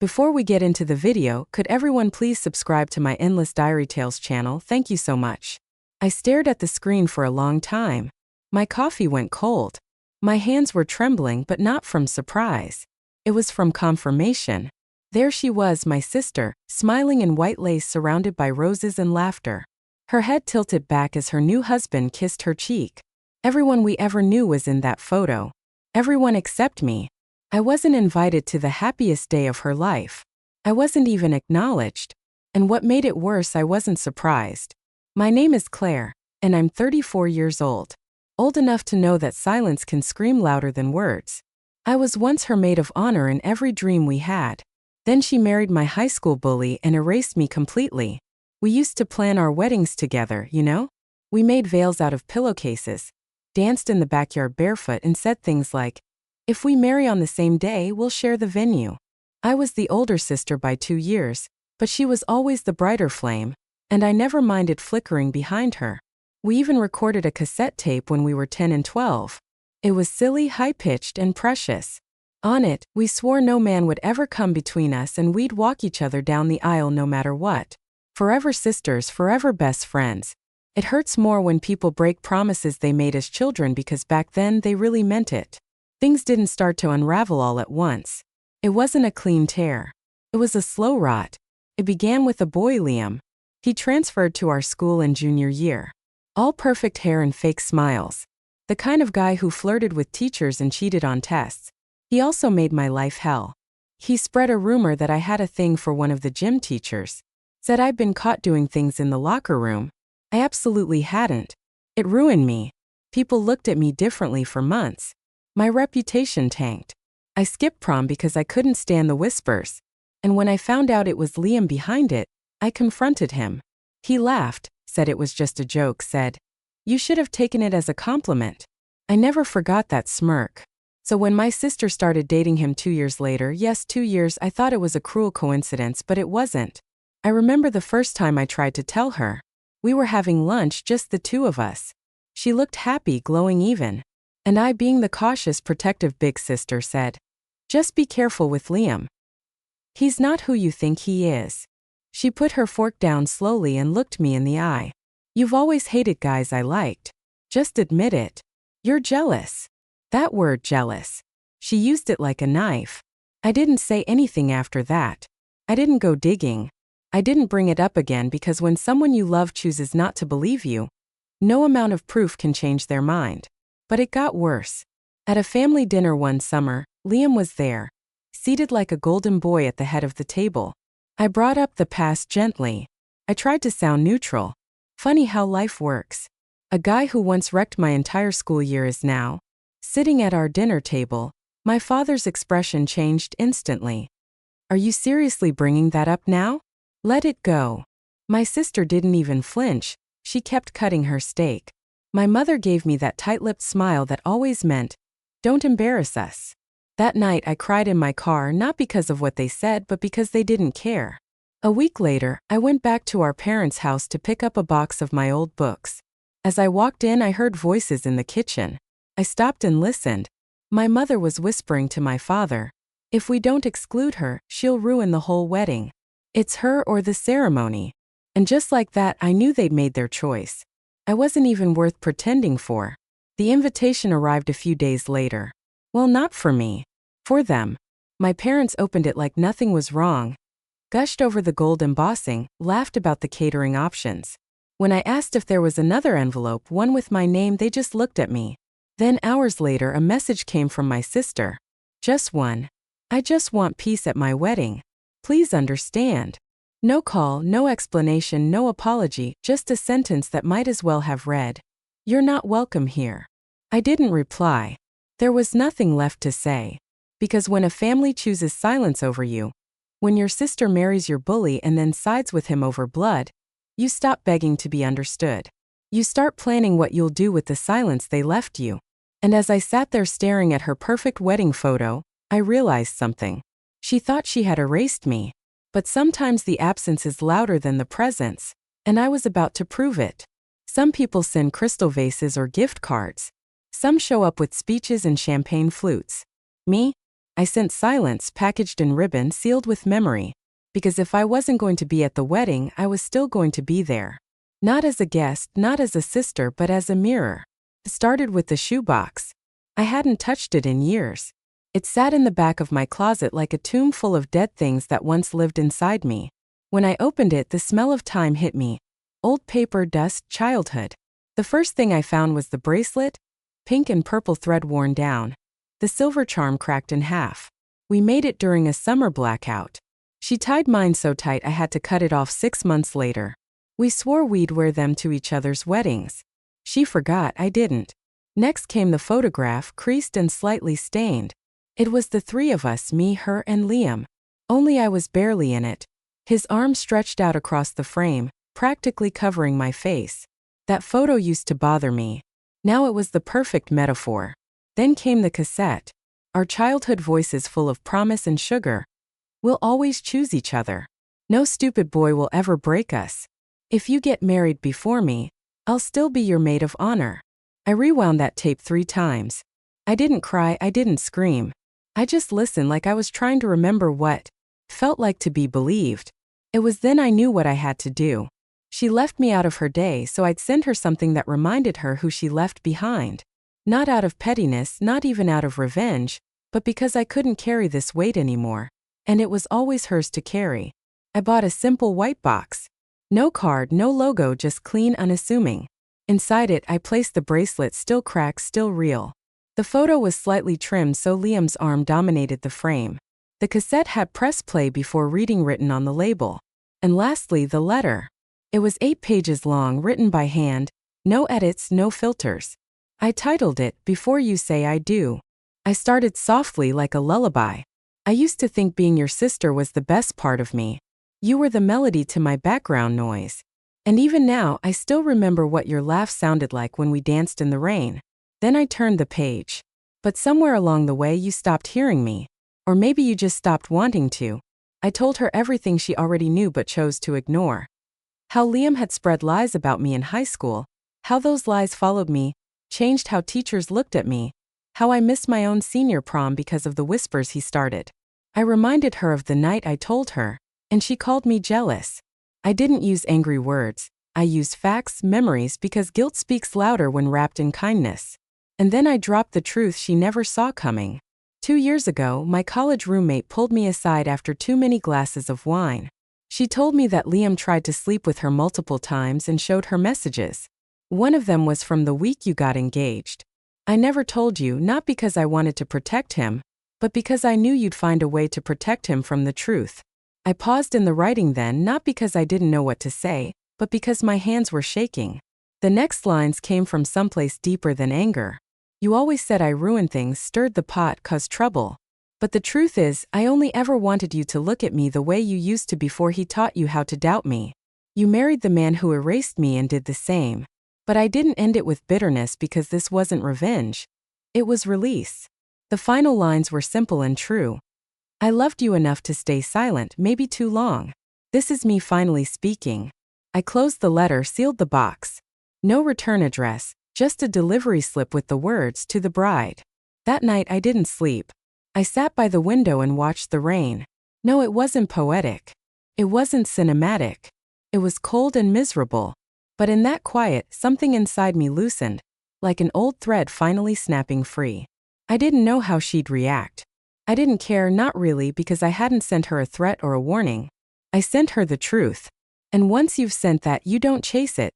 Before we get into the video, could everyone please subscribe to my Endless Diary Tales channel? Thank you so much. I stared at the screen for a long time. My coffee went cold. My hands were trembling, but not from surprise. It was from confirmation. There she was, my sister, smiling in white lace surrounded by roses and laughter. Her head tilted back as her new husband kissed her cheek. Everyone we ever knew was in that photo. Everyone except me. I wasn't invited to the happiest day of her life. I wasn't even acknowledged. And what made it worse, I wasn't surprised. My name is Claire, and I'm 34 years old. Old enough to know that silence can scream louder than words. I was once her maid of honor in every dream we had. Then she married my high school bully and erased me completely. We used to plan our weddings together, you know? We made veils out of pillowcases, danced in the backyard barefoot, and said things like, "If we marry on the same day, we'll share the venue." I was the older sister by 2 years, but she was always the brighter flame, and I never minded flickering behind her. We even recorded a cassette tape when we were 10 and 12. It was silly, high-pitched, and precious. On it, we swore no man would ever come between us and we'd walk each other down the aisle no matter what. Forever sisters, forever best friends. It hurts more when people break promises they made as children because back then they really meant it. Things didn't start to unravel all at once. It wasn't a clean tear. It was a slow rot. It began with a boy, Liam. He transferred to our school in junior year. All perfect hair and fake smiles. The kind of guy who flirted with teachers and cheated on tests. He also made my life hell. He spread a rumor that I had a thing for one of the gym teachers. Said I'd been caught doing things in the locker room. I absolutely hadn't. It ruined me. People looked at me differently for months. My reputation tanked. I skipped prom because I couldn't stand the whispers. And when I found out it was Liam behind it, I confronted him. He laughed, said it was just a joke, said, "You should have taken it as a compliment." I never forgot that smirk. So when my sister started dating him 2 years later, yes, 2 years, I thought it was a cruel coincidence, but it wasn't. I remember the first time I tried to tell her. We were having lunch, just the two of us. She looked happy, glowing even. And I, being the cautious, protective big sister, said, "Just be careful with Liam. He's not who you think he is." She put her fork down slowly and looked me in the eye. "You've always hated guys I liked. Just admit it. You're jealous." That word, jealous. She used it like a knife. I didn't say anything after that. I didn't go digging. I didn't bring it up again because when someone you love chooses not to believe you, no amount of proof can change their mind. But it got worse. At a family dinner one summer, Liam was there, seated like a golden boy at the head of the table. I brought up the past gently. I tried to sound neutral. Funny how life works. A guy who once wrecked my entire school year is now sitting at our dinner table. My father's expression changed instantly. "Are you seriously bringing that up now? Let it go." My sister didn't even flinch. She kept cutting her steak. My mother gave me that tight-lipped smile that always meant, "Don't embarrass us." That night I cried in my car, not because of what they said, but because they didn't care. A week later, I went back to our parents' house to pick up a box of my old books. As I walked in, I heard voices in the kitchen. I stopped and listened. My mother was whispering to my father, "If we don't exclude her, she'll ruin the whole wedding. It's her or the ceremony." And just like that, I knew they'd made their choice. I wasn't even worth pretending for. The invitation arrived a few days later. Well, not for me. For them. My parents opened it like nothing was wrong, gushed over the gold embossing, laughed about the catering options. When I asked if there was another envelope, one with my name, they just looked at me. Then hours later, a message came from my sister. Just one. "I just want peace at my wedding. Please understand." No call, no explanation, no apology, just a sentence that might as well have read, "You're not welcome here." I didn't reply. There was nothing left to say. Because when a family chooses silence over you, when your sister marries your bully and then sides with him over blood, you stop begging to be understood. You start planning what you'll do with the silence they left you. And as I sat there staring at her perfect wedding photo, I realized something. She thought she had erased me. But sometimes the absence is louder than the presence, and I was about to prove it. Some people send crystal vases or gift cards. Some show up with speeches and champagne flutes. Me? I sent silence packaged in ribbon sealed with memory. Because if I wasn't going to be at the wedding, I was still going to be there. Not as a guest, not as a sister, but as a mirror. It started with the shoebox. I hadn't touched it in years. It sat in the back of my closet like a tomb full of dead things that once lived inside me. When I opened it, the smell of time hit me. Old paper, dust, childhood. The first thing I found was the bracelet, pink and purple thread worn down. The silver charm cracked in half. We made it during a summer blackout. She tied mine so tight I had to cut it off 6 months later. We swore we'd wear them to each other's weddings. She forgot, I didn't. Next came the photograph, creased and slightly stained. It was the three of us, me, her, and Liam. Only I was barely in it. His arm stretched out across the frame, practically covering my face. That photo used to bother me. Now it was the perfect metaphor. Then came the cassette. Our childhood voices full of promise and sugar. We'll always choose each other. No stupid boy will ever break us. If you get married before me, I'll still be your maid of honor. I rewound that tape 3 times. I didn't cry, I didn't scream. I just listened like I was trying to remember what felt like to be believed. It was then I knew what I had to do. She left me out of her day, so I'd send her something that reminded her who she left behind. Not out of pettiness, not even out of revenge, but because I couldn't carry this weight anymore. And it was always hers to carry. I bought a simple white box. No card, no logo, just clean, unassuming. Inside it, I placed the bracelet, still cracked, still real. The photo was slightly trimmed so Liam's arm dominated the frame. The cassette had press play before reading written on the label. And lastly, the letter. It was 8 pages long, written by hand, no edits, no filters. I titled it, Before You Say I Do. I started softly like a lullaby. I used to think being your sister was the best part of me. You were the melody to my background noise. And even now, I still remember what your laugh sounded like when we danced in the rain. Then I turned the page. But somewhere along the way you stopped hearing me. Or maybe you just stopped wanting to. I told her everything she already knew but chose to ignore. How Liam had spread lies about me in high school. How those lies followed me, changed how teachers looked at me. How I missed my own senior prom because of the whispers he started. I reminded her of the night I told her. And she called me jealous. I didn't use angry words. I used facts, memories, because guilt speaks louder when wrapped in kindness. And then I dropped the truth she never saw coming. 2 years ago, my college roommate pulled me aside after too many glasses of wine. She told me that Liam tried to sleep with her multiple times and showed her messages. One of them was from the week you got engaged. I never told you, not because I wanted to protect him, but because I knew you'd find a way to protect him from the truth. I paused in the writing then, not because I didn't know what to say, but because my hands were shaking. The next lines came from someplace deeper than anger. You always said I ruined things, stirred the pot, caused trouble. But the truth is, I only ever wanted you to look at me the way you used to before he taught you how to doubt me. You married the man who erased me and did the same. But I didn't end it with bitterness because this wasn't revenge. It was release. The final lines were simple and true. I loved you enough to stay silent, maybe too long. This is me finally speaking. I closed the letter, sealed the box. No return address, just a delivery slip with the words, to the bride. That night I didn't sleep. I sat by the window and watched the rain. No, it wasn't poetic. It wasn't cinematic. It was cold and miserable. But in that quiet, something inside me loosened, like an old thread finally snapping free. I didn't know how she'd react. I didn't care, not really, because I hadn't sent her a threat or a warning. I sent her the truth. And once you've sent that, you don't chase it.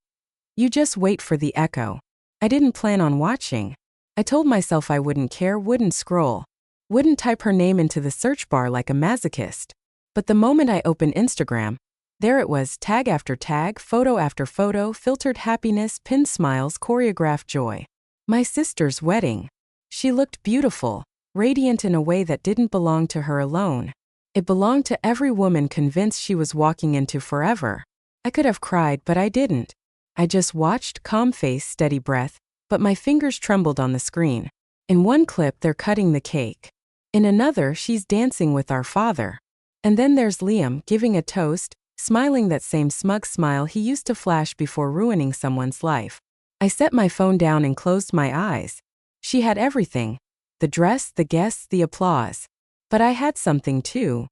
You just wait for the echo. I didn't plan on watching. I told myself I wouldn't care, wouldn't scroll, wouldn't type her name into the search bar like a masochist. But the moment I opened Instagram, there it was, tag after tag, photo after photo, filtered happiness, pinned smiles, choreographed joy. My sister's wedding. She looked beautiful. Radiant in a way that didn't belong to her alone. It belonged to every woman convinced she was walking into forever. I could have cried, but I didn't. I just watched, calm face, steady breath, but my fingers trembled on the screen. In one clip, they're cutting the cake. In another, she's dancing with our father. And then there's Liam, giving a toast, smiling that same smug smile he used to flash before ruining someone's life. I set my phone down and closed my eyes. She had everything. The dress, the guests, the applause. But I had something too.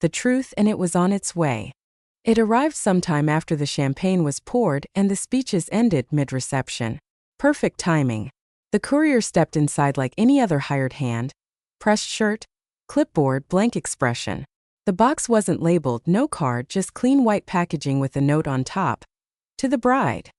The truth, and it was on its way. It arrived sometime after the champagne was poured and the speeches ended mid-reception. Perfect timing. The courier stepped inside like any other hired hand. Pressed shirt, clipboard, blank expression. The box wasn't labeled, no card, just clean white packaging with a note on top. To the bride.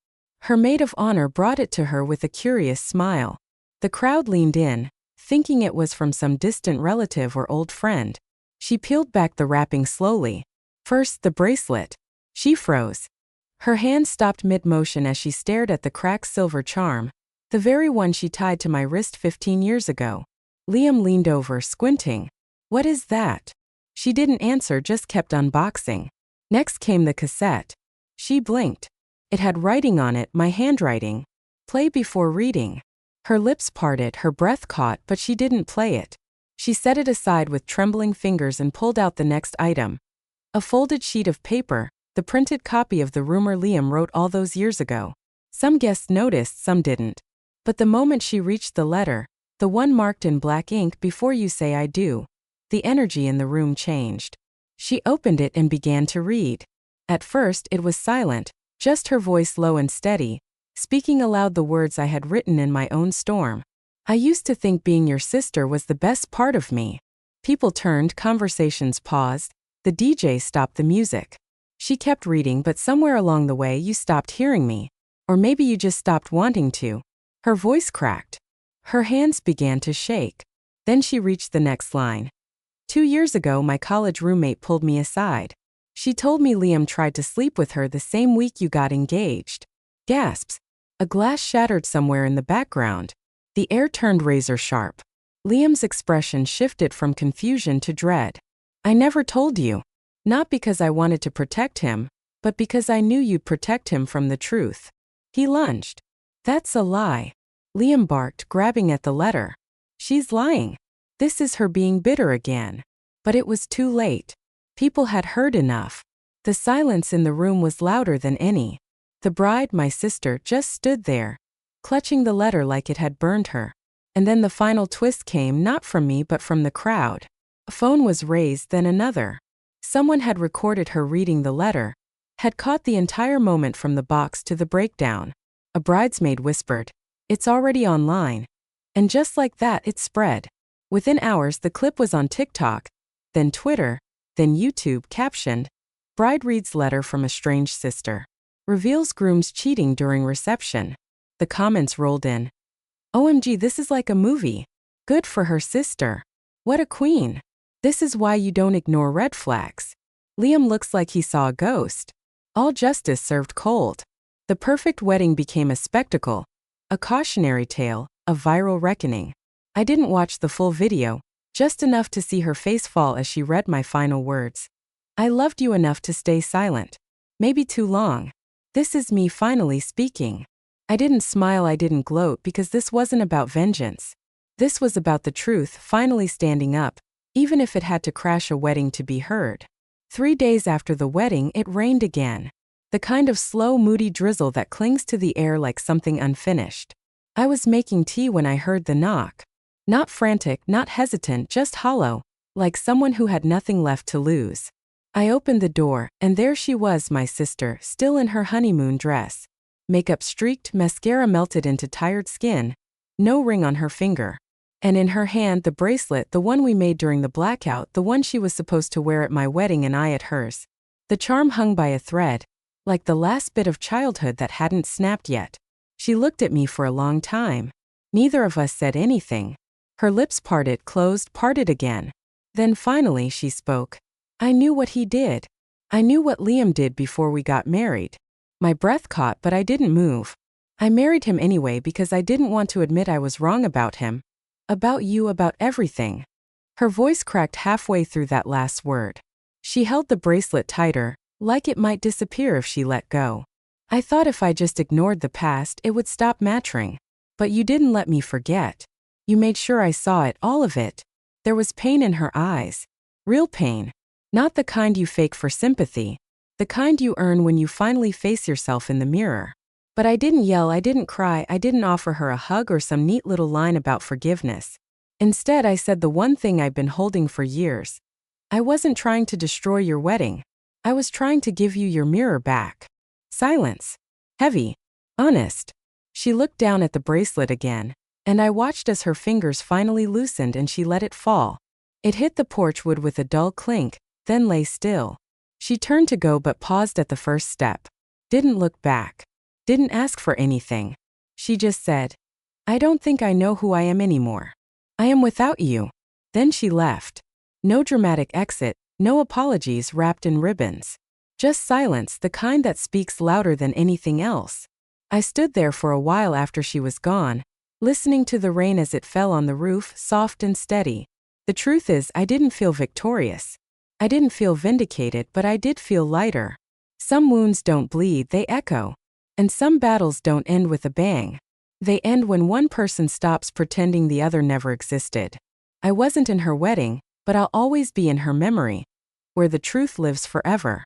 Her maid of honor brought it to her with a curious smile. The crowd leaned in, thinking it was from some distant relative or old friend. She peeled back the wrapping slowly. First, the bracelet. She froze. Her hand stopped mid-motion as she stared at the cracked silver charm, the very one she tied to my wrist 15 years ago. Liam leaned over, squinting. "What is that?" She didn't answer, just kept unboxing. Next came the cassette. She blinked. It had writing on it, my handwriting. Play before reading. Her lips parted, her breath caught, but she didn't play it. She set it aside with trembling fingers and pulled out the next item. A folded sheet of paper, the printed copy of the rumor Liam wrote all those years ago. Some guests noticed, some didn't. But the moment she reached the letter, the one marked in black ink, "Before you say I do," the energy in the room changed. She opened it and began to read. At first, it was silent, just her voice low and steady, speaking aloud the words I had written in my own storm. "I used to think being your sister was the best part of me." People turned, conversations paused, the DJ stopped the music. She kept reading, "But somewhere along the way you stopped hearing me. Or maybe you just stopped wanting to." Her voice cracked. Her hands began to shake. Then she reached the next line. "2 years ago my college roommate pulled me aside. She told me Liam tried to sleep with her the same week you got engaged." Gasps. A glass shattered somewhere in the background. The air turned razor sharp. Liam's expression shifted from confusion to dread. "I never told you. Not because I wanted to protect him, but because I knew you'd protect him from the truth." He lunged. "That's a lie," Liam barked, grabbing at the letter. "She's lying. This is her being bitter again." But it was too late. People had heard enough. The silence in the room was louder than any. The bride, my sister, just stood there, clutching the letter like it had burned her. And then the final twist came, not from me but from the crowd. A phone was raised, then another. Someone had recorded her reading the letter, had caught the entire moment from the box to the breakdown. A bridesmaid whispered, "It's already online." And just like that, it spread. Within hours, the clip was on TikTok, then Twitter, then YouTube, captioned, "Bride reads letter from estranged sister. Reveals groom's cheating during reception." The comments rolled in. "OMG, this is like a movie. Good for her sister. What a queen. This is why you don't ignore red flags. Liam looks like he saw a ghost. All justice served cold." The perfect wedding became a spectacle, a cautionary tale, a viral reckoning. I didn't watch the full video, just enough to see her face fall as she read my final words. "I loved you enough to stay silent. Maybe too long. This is me finally speaking." I didn't smile, I didn't gloat, because this wasn't about vengeance. This was about the truth finally standing up, even if it had to crash a wedding to be heard. 3 days after the wedding, it rained again. The kind of slow, moody drizzle that clings to the air like something unfinished. I was making tea when I heard the knock. Not frantic, not hesitant, just hollow, like someone who had nothing left to lose. I opened the door, and there she was, my sister, still in her honeymoon dress. Makeup streaked, mascara melted into tired skin, no ring on her finger. And in her hand, the bracelet, the one we made during the blackout, the one she was supposed to wear at my wedding and I at hers. The charm hung by a thread, like the last bit of childhood that hadn't snapped yet. She looked at me for a long time. Neither of us said anything. Her lips parted, closed, parted again. Then finally she spoke. "I knew what he did. I knew what Liam did before we got married." My breath caught, but I didn't move. "I married him anyway because I didn't want to admit I was wrong about him. About you, about everything." Her voice cracked halfway through that last word. She held the bracelet tighter, like it might disappear if she let go. "I thought if I just ignored the past, it would stop mattering. But you didn't let me forget. You made sure I saw it, all of it." There was pain in her eyes. Real pain. Not the kind you fake for sympathy. The kind you earn when you finally face yourself in the mirror. But I didn't yell, I didn't cry, I didn't offer her a hug or some neat little line about forgiveness. Instead, I said the one thing I've been holding for years. I wasn't trying to destroy your wedding. I was trying to give you your mirror back. Silence. Heavy. Honest. She looked down at the bracelet again, and I watched as her fingers finally loosened and she let it fall. It hit the porch wood with a dull clink, then lay still. She turned to go but paused at the first step. Didn't look back. Didn't ask for anything. She just said, "I don't think I know who I am anymore. I am without you." Then she left. No dramatic exit, no apologies wrapped in ribbons. Just silence, the kind that speaks louder than anything else. I stood there for a while after she was gone, listening to the rain as it fell on the roof, soft and steady. The truth is, I didn't feel victorious. I didn't feel vindicated, but I did feel lighter. Some wounds don't bleed, they echo. And some battles don't end with a bang. They end when one person stops pretending the other never existed. I wasn't in her wedding, but I'll always be in her memory, where the truth lives forever.